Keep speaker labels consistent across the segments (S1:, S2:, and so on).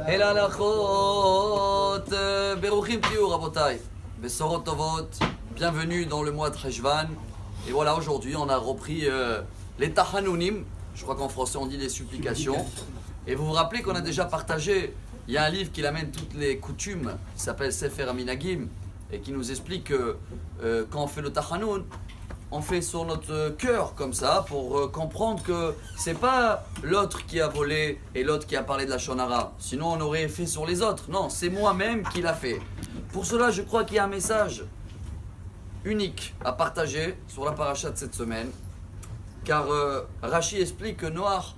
S1: אל ההלכות, ברוכים תהיו רבותיי, בשורות טובות, bienvenue dans le mois de Cheshvan. Et voilà, aujourd'hui on a repris les Tahanounim, je crois qu'en français on dit les supplications. Et vous vous rappelez qu'on a déjà partagé, il y a un livre qui amène toutes les coutumes, qui s'appelle Sefer Aminagim, et qui nous explique que quand on fait le Tahanoun, on fait sur notre cœur comme ça pour comprendre que c'est pas l'autre qui a volé et l'autre qui a parlé de la shonara. Sinon on aurait fait sur les autres. Non, c'est moi-même qui l'a fait. Pour cela, je crois qu'il y a un message unique à partager sur la paracha de cette semaine. Car Rashi explique que Noach,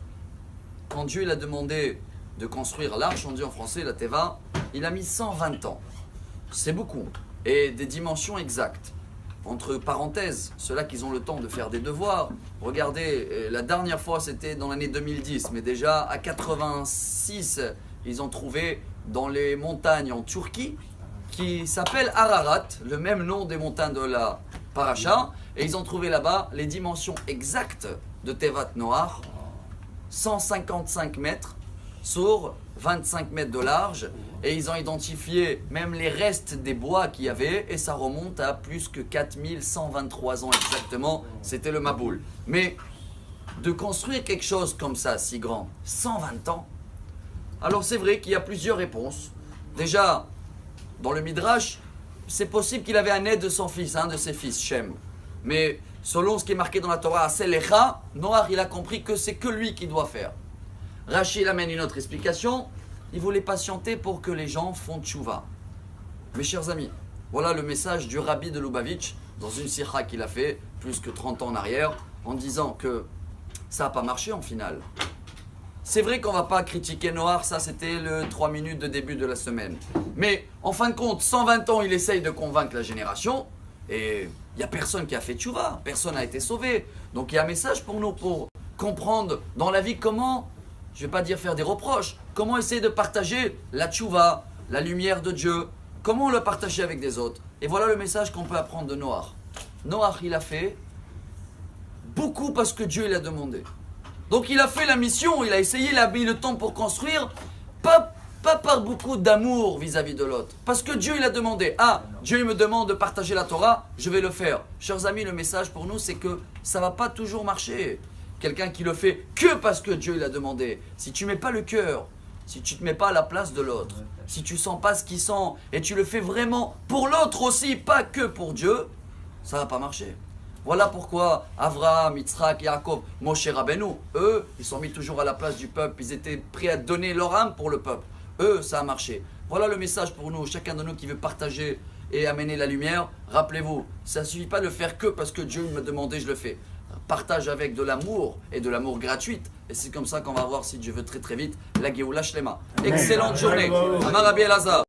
S1: quand Dieu il a demandé de construire l'arche, on dit en français la Teva, il a mis 120 ans. C'est beaucoup. Et des dimensions exactes. Entre parenthèses, ceux-là qui ont le temps de faire des devoirs, regardez, la dernière fois c'était dans l'année 2010, mais déjà à 86, ils ont trouvé dans les montagnes en Turquie, qui s'appellent Ararat, le même nom des montagnes de la Paracha, et ils ont trouvé là-bas les dimensions exactes de Tevat Noach, 155 mètres sur 25 mètres de large, et ils ont identifié même les restes des bois qu'il y avait, et ça remonte à plus que 4123 ans exactement, c'était le Maboul. Mais de construire quelque chose comme ça, si grand, 120 ans, alors c'est vrai qu'il y a plusieurs réponses. Déjà, dans le Midrash, c'est possible qu'il avait un aide de son fils, un de ses fils, Shem. Mais selon ce qui est marqué dans la Torah, Selecha, Noach il a compris que c'est que lui qui doit faire. Rachid amène une autre explication. Il voulait patienter pour que les gens font tchouva. Mes chers amis, voilà le message du Rabbi de Lubavitch dans une sikha qu'il a fait plus que 30 ans en arrière en disant que ça n'a pas marché en finale. C'est vrai qu'on ne va pas critiquer Noach, ça c'était le 3 minutes de début de la semaine. Mais en fin de compte, 120 ans, il essaye de convaincre la génération et il n'y a personne qui a fait tchouva, personne n'a été sauvé. Donc il y a un message pour nous pour comprendre dans la vie comment, je ne vais pas dire faire des reproches, comment essayer de partager la tchouva, la lumière de Dieu, comment le partager avec des autres. Et voilà le message qu'on peut apprendre de Noach. Noach, il a fait beaucoup parce que Dieu l'a demandé. Donc il a fait la mission, il a essayé, il a mis le temps pour construire, pas par beaucoup d'amour vis-à-vis de l'autre. Parce que Dieu il a demandé, Dieu il me demande de partager la Torah, je vais le faire. Chers amis, le message pour nous c'est que ça ne va pas toujours marcher. Quelqu'un qui le fait que parce que Dieu l'a demandé. Si tu ne mets pas le cœur, si tu ne te mets pas à la place de l'autre, si tu ne sens pas ce qu'il sent, et tu le fais vraiment pour l'autre aussi, pas que pour Dieu, ça ne va pas marcher. Voilà pourquoi Avraham, Yitzhak, Yaakov, Moshe Rabbeinu, eux, ils sont mis toujours à la place du peuple, ils étaient prêts à donner leur âme pour le peuple. Eux, ça a marché. Voilà le message pour nous, chacun de nous qui veut partager et amener la lumière. Rappelez-vous, ça ne suffit pas de le faire que parce que Dieu me demandait, je le fais. Partage avec de l'amour et de l'amour gratuit. Et c'est comme ça qu'on va voir, si Dieu veut, très très vite, la Géoula Shlema. Excellente journée. Amar Rabbi Elazar.